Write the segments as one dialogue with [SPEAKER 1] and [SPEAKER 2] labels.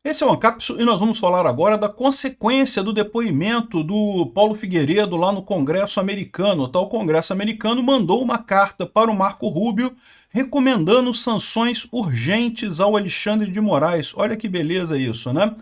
[SPEAKER 1] Esse é o Ancapsu e nós vamos falar agora da consequência do depoimento do Paulo Figueiredo lá no Congresso americano. O tal Congresso americano mandou uma carta para o Marco Rubio recomendando sanções urgentes ao Alexandre de Moraes. Olha que beleza isso, né?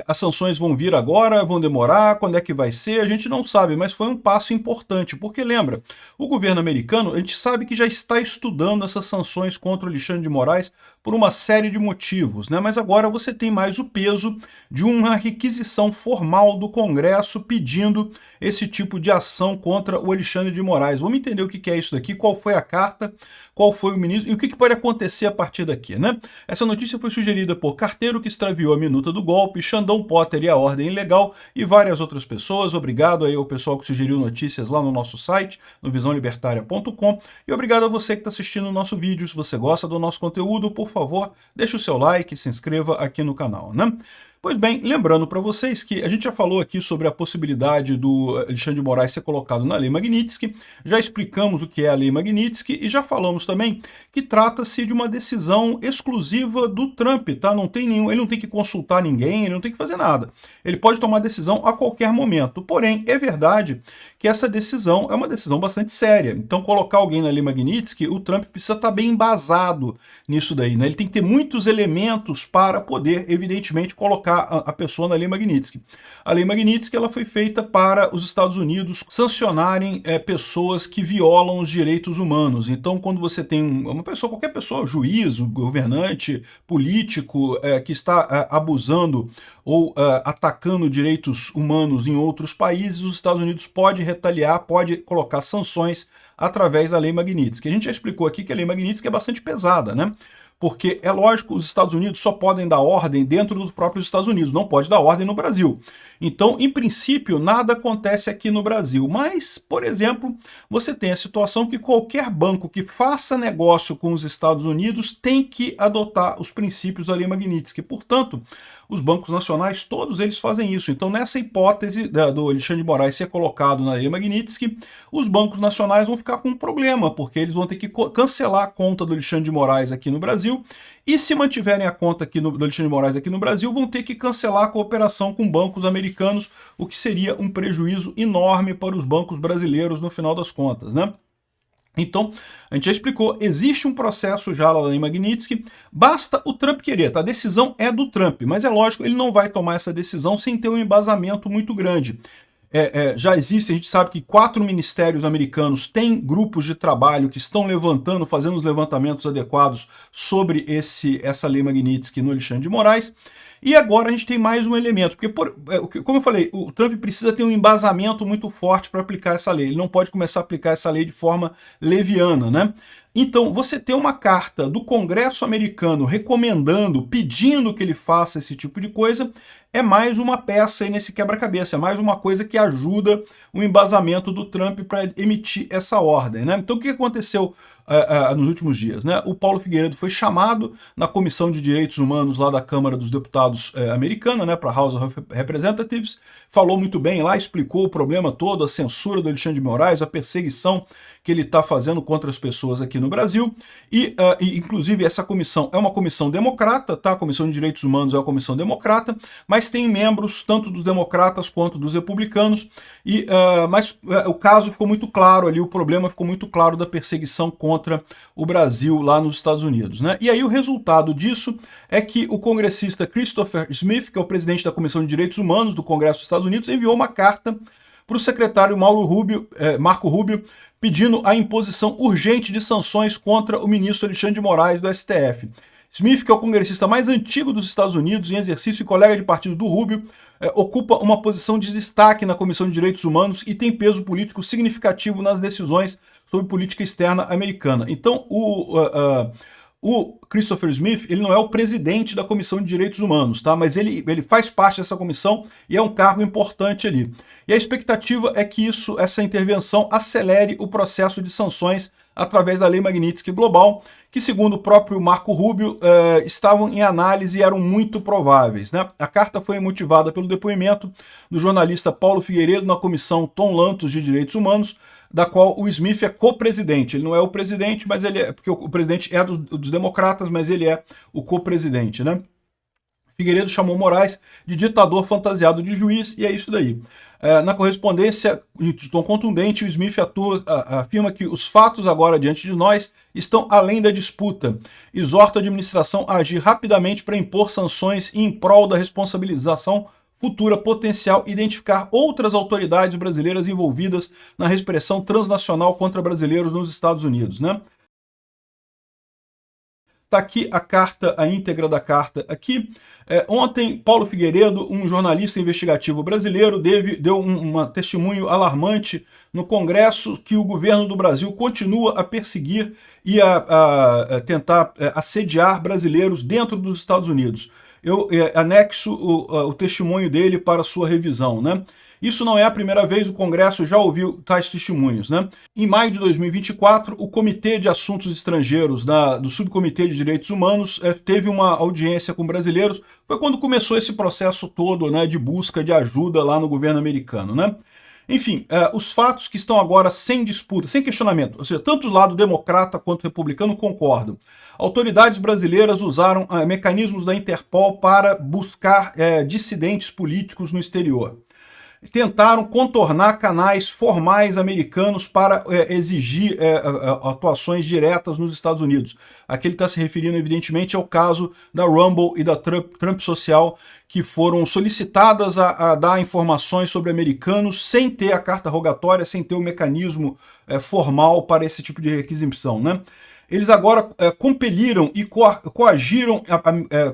[SPEAKER 1] As sanções vão vir agora, vão demorar, quando é que vai ser, a gente não sabe, mas foi um passo importante, porque lembra, o governo americano, a gente sabe que já está estudando essas sanções contra o Alexandre de Moraes por uma série de motivos, né? Mas agora você tem mais o peso de uma requisição formal do Congresso pedindo esse tipo de ação contra o Alexandre de Moraes. Vamos entender o que é isso daqui, qual foi a carta, qual foi o ministro e o que pode acontecer a partir daqui, né? Essa notícia foi sugerida por Carteiro, que extraviou a minuta do golpe, Xandão Potter e a Ordem Ilegal e várias outras pessoas. Obrigado aí ao pessoal que sugeriu notícias lá no nosso site, no visãolibertaria.com, e obrigado a você que está assistindo o nosso vídeo. Se você gosta do nosso conteúdo, por favor, deixe o seu like e se inscreva aqui no canal, né? Pois bem, lembrando para vocês que a gente já falou aqui sobre a possibilidade do Alexandre de Moraes ser colocado na Lei Magnitsky, já explicamos o que é a Lei Magnitsky e já falamos também que trata-se de uma decisão exclusiva do Trump, tá? Não tem nenhum, ele não tem que consultar ninguém, ele não tem que fazer nada. Ele pode tomar decisão a qualquer momento. Porém, é verdade que essa decisão é uma decisão bastante séria. Então, colocar alguém na Lei Magnitsky, o Trump precisa estar bem embasado nisso daí, né? Ele tem que ter muitos elementos para poder, evidentemente, colocar a pessoa na Lei Magnitsky. A Lei Magnitsky ela foi feita para os Estados Unidos sancionarem pessoas que violam os direitos humanos. Então, quando você tem uma pessoa, qualquer pessoa, juiz, governante, político, que está abusando ou atacando direitos humanos em outros países, os Estados Unidos pode retaliar, pode colocar sanções através da Lei Magnitsky. A gente já explicou aqui que a Lei Magnitsky é bastante pesada, né? Porque é lógico, os Estados Unidos só podem dar ordem dentro dos próprios Estados Unidos, não pode dar ordem no Brasil. Então, em princípio, nada acontece aqui no Brasil. Mas, por exemplo, você tem a situação que qualquer banco que faça negócio com os Estados Unidos tem que adotar os princípios da Lei Magnitsky. Portanto, os bancos nacionais, todos eles fazem isso. Então, nessa hipótese do Alexandre de Moraes ser colocado na Lei Magnitsky, os bancos nacionais vão ficar com um problema, porque eles vão ter que cancelar a conta do Alexandre de Moraes aqui no Brasil, e se mantiverem a conta aqui do Alexandre de Moraes aqui no Brasil, vão ter que cancelar a cooperação com bancos americanos, o que seria um prejuízo enorme para os bancos brasileiros no final das contas, né? Então, a gente já explicou, existe um processo já lá em Magnitsky, basta o Trump querer, tá? A decisão é do Trump, mas é lógico, ele não vai tomar essa decisão sem ter um embasamento muito grande. Já existe, a gente sabe que 4 ministérios americanos têm grupos de trabalho que estão levantando, fazendo os levantamentos adequados sobre essa lei Magnitsky no Alexandre de Moraes. E agora a gente tem mais um elemento, porque, como eu falei, o Trump precisa ter um embasamento muito forte para aplicar essa lei. Ele não pode começar a aplicar essa lei de forma leviana, né? Então, você ter uma carta do Congresso americano recomendando, pedindo que ele faça esse tipo de coisa, é mais uma peça aí nesse quebra-cabeça, é mais uma coisa que ajuda o embasamento do Trump para emitir essa ordem, né? Então, o que aconteceu nos últimos dias, né? O Paulo Figueiredo foi chamado na Comissão de Direitos Humanos lá da Câmara dos Deputados americana, né, para a House of Representatives, falou muito bem lá, explicou o problema todo, a censura do Alexandre de Moraes, a perseguição que ele está fazendo contra as pessoas aqui no Brasil, e inclusive essa comissão é uma comissão democrata, tá? A Comissão de Direitos Humanos é uma comissão democrata, mas tem membros tanto dos democratas quanto dos republicanos, mas o caso ficou muito claro ali, o problema ficou muito claro da perseguição contra o Brasil lá nos Estados Unidos, né? E aí o resultado disso é que o congressista Christopher Smith, que é o presidente da Comissão de Direitos Humanos do Congresso dos Estados Unidos, enviou uma carta para o secretário Marco Rubio, pedindo a imposição urgente de sanções contra o ministro Alexandre de Moraes do STF. Smith, que é o congressista mais antigo dos Estados Unidos, em exercício e colega de partido do Rubio, ocupa uma posição de destaque na Comissão de Direitos Humanos e tem peso político significativo nas decisões sobre política externa americana. Então, o Christopher Smith, ele não é o presidente da Comissão de Direitos Humanos, tá? Mas ele faz parte dessa comissão e é um cargo importante ali. E a expectativa é que essa intervenção acelere o processo de sanções através da Lei Magnitsky Global, que, segundo o próprio Marco Rubio, estavam em análise e eram muito prováveis, né? A carta foi motivada pelo depoimento do jornalista Paulo Figueiredo na Comissão Tom Lantos de Direitos Humanos, da qual o Smith é co-presidente. Ele não é o presidente, mas ele é, porque o presidente é dos democratas, mas ele é o co-presidente, né? Figueiredo chamou Moraes de ditador fantasiado de juiz, e é isso daí. Na correspondência de tom contundente, o Smith afirma que os fatos agora diante de nós estão além da disputa. Exorta a administração a agir rapidamente para impor sanções em prol da responsabilização futura potencial e identificar outras autoridades brasileiras envolvidas na repressão transnacional contra brasileiros nos Estados Unidos, né? Está aqui a carta, a íntegra da carta aqui. Ontem, Paulo Figueiredo, um jornalista investigativo brasileiro, deu um testemunho alarmante no Congresso que o governo do Brasil continua a perseguir e a tentar assediar brasileiros dentro dos Estados Unidos. Eu anexo o testemunho dele para sua revisão, né? Isso não é a primeira vez, o Congresso já ouviu tais testemunhos, né? Em maio de 2024, o Comitê de Assuntos Estrangeiros do Subcomitê de Direitos Humanos teve uma audiência com brasileiros. Foi quando começou esse processo todo, né, de busca de ajuda lá no governo americano, né? Enfim, os fatos que estão agora sem disputa, sem questionamento, ou seja, tanto o lado democrata quanto o republicano concordam. Autoridades brasileiras usaram mecanismos da Interpol para buscar dissidentes políticos no exterior. Tentaram contornar canais formais americanos para exigir atuações diretas nos Estados Unidos. Aqui ele está se referindo, evidentemente, ao caso da Rumble e da Trump Social, que foram solicitadas a dar informações sobre americanos sem ter a carta rogatória, sem ter o mecanismo formal para esse tipo de requisição, né? Eles agora compeliram e coagiram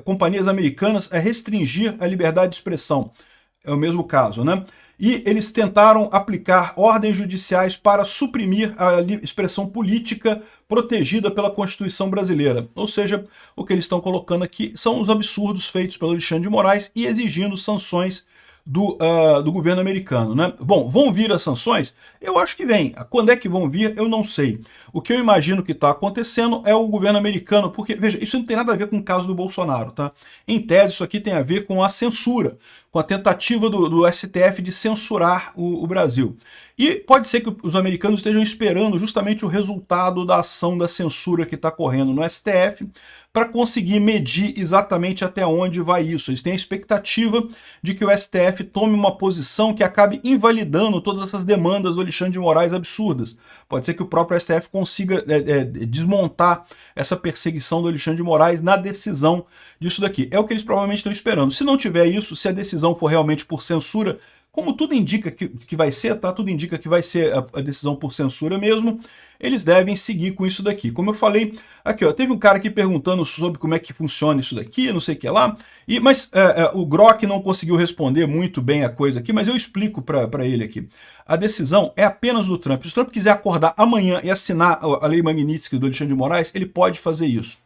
[SPEAKER 1] companhias americanas a restringir a liberdade de expressão. É o mesmo caso, né? E eles tentaram aplicar ordens judiciais para suprimir a expressão política protegida pela Constituição brasileira. Ou seja, o que eles estão colocando aqui são os absurdos feitos pelo Alexandre de Moraes e exigindo sanções do governo americano, né? Bom, vão vir as sanções? Eu acho que vem. Quando é que vão vir? Eu não sei. O que eu imagino que está acontecendo é o governo americano, porque, veja, isso não tem nada a ver com o caso do Bolsonaro, tá? Em tese, isso aqui tem a ver com a censura, com a tentativa do STF de censurar o Brasil. E pode ser que os americanos estejam esperando justamente o resultado da ação da censura que está correndo no STF para conseguir medir exatamente até onde vai isso. Eles têm a expectativa de que o STF tome uma posição que acabe invalidando todas essas demandas do Alexandre de Moraes absurdas. Pode ser que o próprio STF consiga desmontar essa perseguição do Alexandre de Moraes na decisão disso daqui. É o que eles provavelmente estão esperando. Se não tiver isso, se a decisão for realmente por censura, como tudo indica que vai ser, tá? Tudo indica que vai ser a decisão por censura mesmo, eles devem seguir com isso daqui. Como eu falei, aqui ó, teve um cara aqui perguntando sobre como é que funciona isso daqui, não sei o que lá, mas o Grok não conseguiu responder muito bem a coisa aqui, mas eu explico para ele aqui. A decisão é apenas do Trump. Se o Trump quiser acordar amanhã e assinar a lei Magnitsky do Alexandre de Moraes, ele pode fazer isso.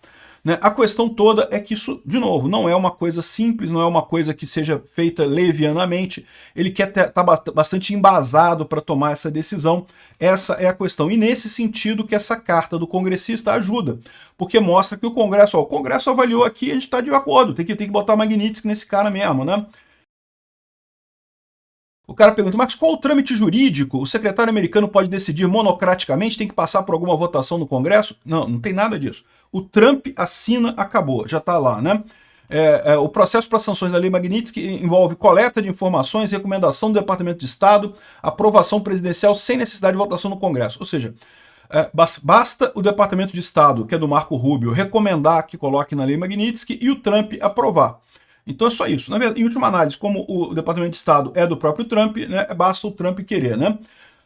[SPEAKER 1] Né? A questão toda é que isso, de novo, não é uma coisa simples, não é uma coisa que seja feita levianamente. Ele quer estar bastante embasado para tomar essa decisão. Essa é a questão. E nesse sentido que essa carta do congressista ajuda, porque mostra que o Congresso avaliou aqui e a gente está de acordo, tem que botar Magnitsky nesse cara mesmo, né? O cara pergunta, mas qual o trâmite jurídico? O secretário americano pode decidir monocraticamente, tem que passar por alguma votação no Congresso? Não, não tem nada disso. O Trump assina, acabou, já está lá, né? O processo para sanções da Lei Magnitsky envolve coleta de informações, recomendação do Departamento de Estado, aprovação presidencial sem necessidade de votação no Congresso. Ou seja, basta o Departamento de Estado, que é do Marco Rubio, recomendar que coloque na Lei Magnitsky e o Trump aprovar. Então é só isso. Na verdade, em última análise, como o Departamento de Estado é do próprio Trump, né, basta o Trump querer, né?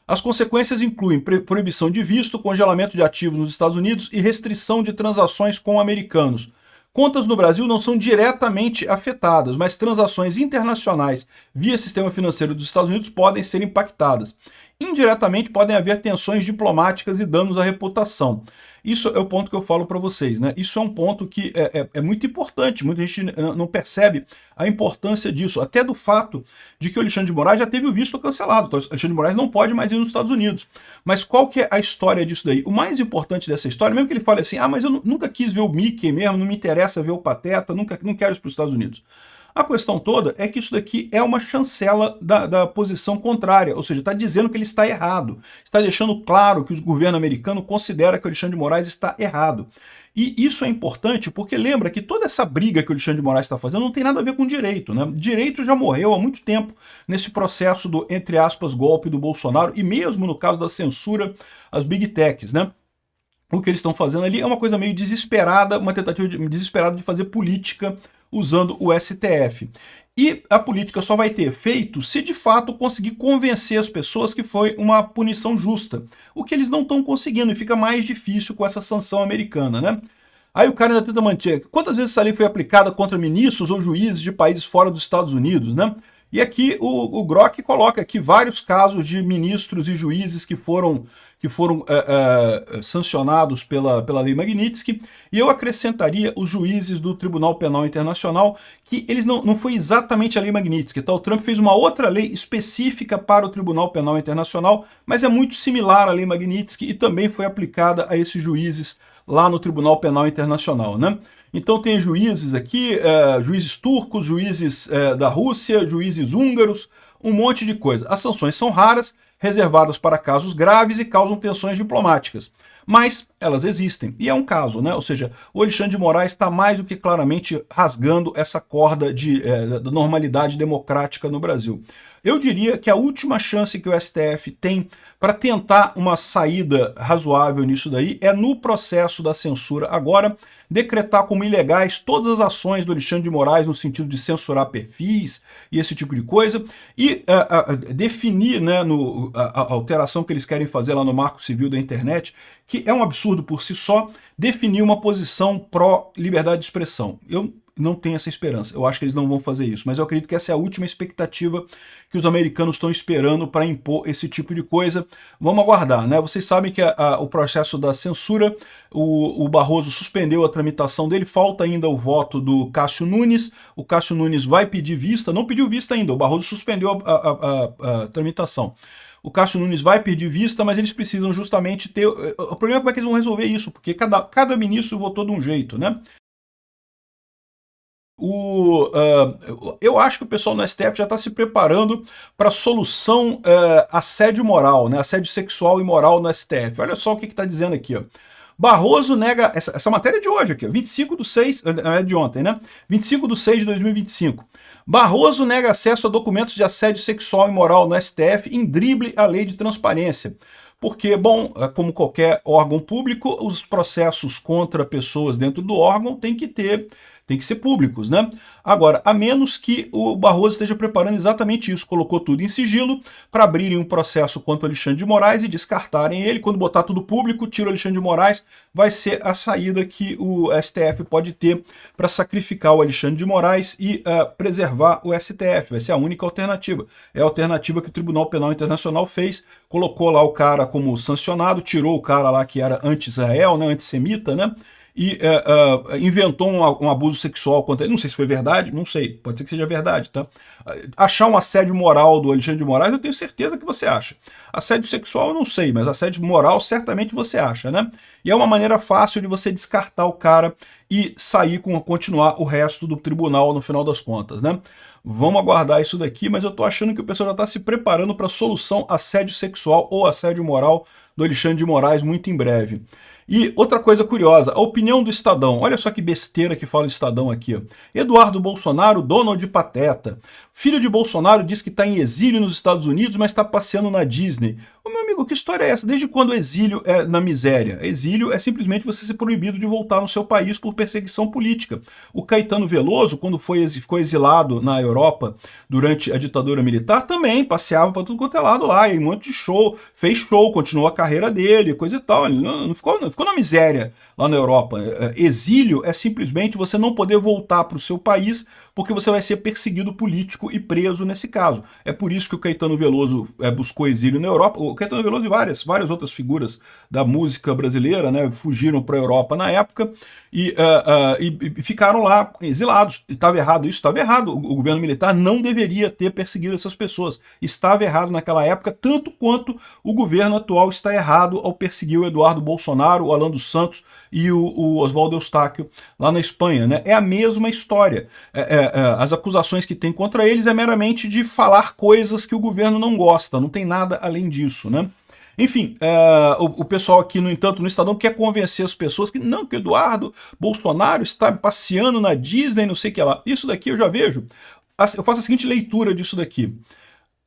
[SPEAKER 1] As consequências incluem proibição de visto, congelamento de ativos nos Estados Unidos e restrição de transações com americanos. Contas no Brasil não são diretamente afetadas, mas transações internacionais via sistema financeiro dos Estados Unidos podem ser impactadas. Indiretamente podem haver tensões diplomáticas e danos à reputação. Isso é o ponto que eu falo para vocês, né? Isso é um ponto que é muito importante, muita gente não percebe a importância disso, até do fato de que o Alexandre de Moraes já teve o visto cancelado, então o Alexandre de Moraes não pode mais ir nos Estados Unidos. Mas qual que é a história disso daí? O mais importante dessa história, mesmo que ele fale assim, mas eu nunca quis ver o Mickey mesmo, não me interessa ver o Pateta, não quero ir para os Estados Unidos. A questão toda é que isso daqui é uma chancela da posição contrária, ou seja, está dizendo que ele está errado, está deixando claro que o governo americano considera que o Alexandre de Moraes está errado. E isso é importante porque lembra que toda essa briga que o Alexandre de Moraes está fazendo não tem nada a ver com direito, né? Direito já morreu há muito tempo nesse processo do, entre aspas, golpe do Bolsonaro e mesmo no caso da censura às Big Techs, né? O que eles estão fazendo ali é uma coisa meio desesperada, uma tentativa desesperada de fazer política usando o STF. E a política só vai ter efeito se de fato conseguir convencer as pessoas que foi uma punição justa. O que eles não estão conseguindo e fica mais difícil com essa sanção americana, né? Aí o cara ainda tenta manter. Quantas vezes essa lei foi aplicada contra ministros ou juízes de países fora dos Estados Unidos, né? E aqui o Grok coloca aqui vários casos de ministros e juízes que foram sancionados pela lei Magnitsky, e eu acrescentaria os juízes do Tribunal Penal Internacional, que eles não foi exatamente a lei Magnitsky, tá? O Trump fez uma outra lei específica para o Tribunal Penal Internacional, mas é muito similar à lei Magnitsky e também foi aplicada a esses juízes lá no Tribunal Penal Internacional, né? Então tem juízes aqui, juízes turcos, juízes da Rússia, juízes húngaros, um monte de coisa. As sanções são raras, reservadas para casos graves e causam tensões diplomáticas. Mas elas existem. E é um caso, né? Ou seja, o Alexandre de Moraes está mais do que claramente rasgando essa corda da normalidade democrática no Brasil. Eu diria que a última chance que o STF tem para tentar uma saída razoável nisso daí é no processo da censura agora, decretar como ilegais todas as ações do Alexandre de Moraes no sentido de censurar perfis e esse tipo de coisa, e definir, né, a alteração que eles querem fazer lá no Marco Civil da Internet, que é um absurdo por si só, definir uma posição pró-liberdade de expressão. Eu não tenho essa esperança. Eu acho que eles não vão fazer isso, mas eu acredito que essa é a última expectativa que os americanos estão esperando para impor esse tipo de coisa. Vamos aguardar, né? Vocês sabem que o processo da censura, o Barroso suspendeu a tramitação dele, falta ainda o voto do Cássio Nunes. O Cássio Nunes vai pedir vista, não pediu vista ainda, o Barroso suspendeu a tramitação. O Cássio Nunes vai pedir vista, mas eles precisam justamente ter... O problema é como é que eles vão resolver isso, porque cada ministro votou de um jeito, né? Eu acho que o pessoal no STF já está se preparando para a solução assédio moral, né? Assédio sexual e moral no STF. Olha só o que está dizendo aqui, ó. Barroso nega, essa matéria de hoje aqui, ó, 25/6, é de ontem, né? 25/6 de 2025. Barroso nega acesso a documentos de assédio sexual e moral no STF em drible à lei de transparência. Porque, bom, como qualquer órgão público, os processos contra pessoas dentro do órgão têm que ser públicos, né? Agora, a menos que o Barroso esteja preparando exatamente isso, colocou tudo em sigilo para abrirem um processo contra o Alexandre de Moraes e descartarem ele. Quando botar tudo público, tira o Alexandre de Moraes, vai ser a saída que o STF pode ter para sacrificar o Alexandre de Moraes e preservar o STF. Vai ser a única alternativa. É a alternativa que o Tribunal Penal Internacional fez, colocou lá o cara como sancionado, tirou o cara lá que era anti-Israel, né, antissemita, né? E inventou um abuso sexual contra ele. Não sei se foi verdade, não sei, pode ser que seja verdade, tá? Achar um assédio moral do Alexandre de Moraes, eu tenho certeza que você acha. Assédio sexual eu não sei, mas assédio moral certamente você acha, né? E é uma maneira fácil de você descartar o cara e sair continuar o resto do tribunal no final das contas, né? Vamos aguardar isso daqui, mas eu tô achando que o pessoal já está se preparando para a solução assédio sexual ou assédio moral do Alexandre de Moraes muito em breve. E outra coisa curiosa, a opinião do Estadão. Olha só que besteira que fala o Estadão aqui. Ó. Eduardo Bolsonaro, Donald Pateta. Filho de Bolsonaro diz que está em exílio nos Estados Unidos, mas está passeando na Disney. Ô, meu amigo, que história é essa? Desde quando o exílio é na miséria? Exílio é simplesmente você ser proibido de voltar no seu país por perseguição política. O Caetano Veloso, quando ficou exilado na Europa durante a ditadura militar, também passeava para tudo quanto é lado lá, e um monte de show, fez show, continuou a carreira dele, coisa e tal. Ele não ficou na miséria lá na Europa. Exílio é simplesmente você não poder voltar para o seu país porque você vai ser perseguido político e preso nesse caso. É por isso que o Caetano Veloso buscou exílio na Europa. O Caetano Veloso e várias outras figuras da música brasileira, né, fugiram para a Europa na época e ficaram lá exilados. Estava errado isso? Estava errado. O governo militar não deveria ter perseguido essas pessoas. Estava errado naquela época, tanto quanto o governo atual está errado ao perseguir o Eduardo Bolsonaro, o Alan dos Santos e o Oswaldo Eustáquio lá na Espanha, né? É a mesma história. As acusações que tem contra eles é meramente de falar coisas que o governo não gosta, não tem nada além disso, né? Enfim, o pessoal aqui, no entanto, no Estadão quer convencer as pessoas que não, que o Eduardo Bolsonaro está passeando na Disney, não sei o que lá. Isso daqui eu já vejo. Eu faço a seguinte leitura disso daqui.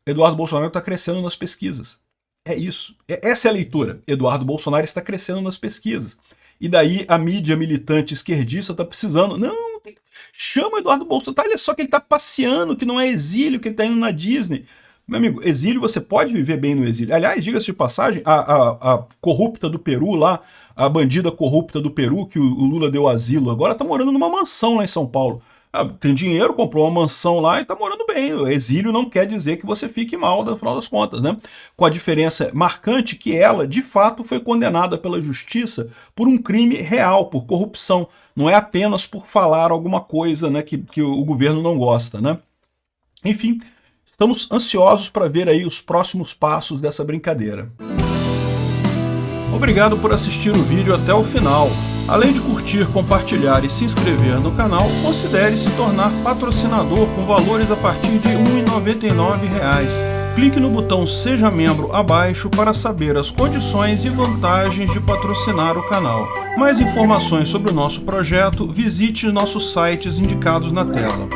[SPEAKER 1] Eduardo Bolsonaro está crescendo nas pesquisas. É isso. Essa é a leitura. Eduardo Bolsonaro está crescendo nas pesquisas. E daí a mídia militante esquerdista está precisando. Não, chama o Eduardo Bolsonaro. Olha só que ele está passeando, que não é exílio, que ele está indo na Disney. Meu amigo, exílio, você pode viver bem no exílio. Aliás, diga-se de passagem, a corrupta do Peru lá, a bandida corrupta do Peru, que o Lula deu asilo agora, está morando numa mansão lá em São Paulo. Tem dinheiro, comprou uma mansão lá e está morando bem. O exílio não quer dizer que você fique mal, no final das contas, né? Com a diferença marcante que ela, de fato, foi condenada pela justiça por um crime real, por corrupção. Não é apenas por falar alguma coisa, né, que o governo não gosta, né? Enfim, estamos ansiosos para ver aí os próximos passos dessa brincadeira. Obrigado por assistir o vídeo até o final. Além de curtir, compartilhar e se inscrever no canal, considere se tornar patrocinador com valores a partir de R$ 1,99. Clique no botão Seja Membro abaixo para saber as condições e vantagens de patrocinar o canal. Mais informações sobre o nosso projeto, visite nossos sites indicados na tela.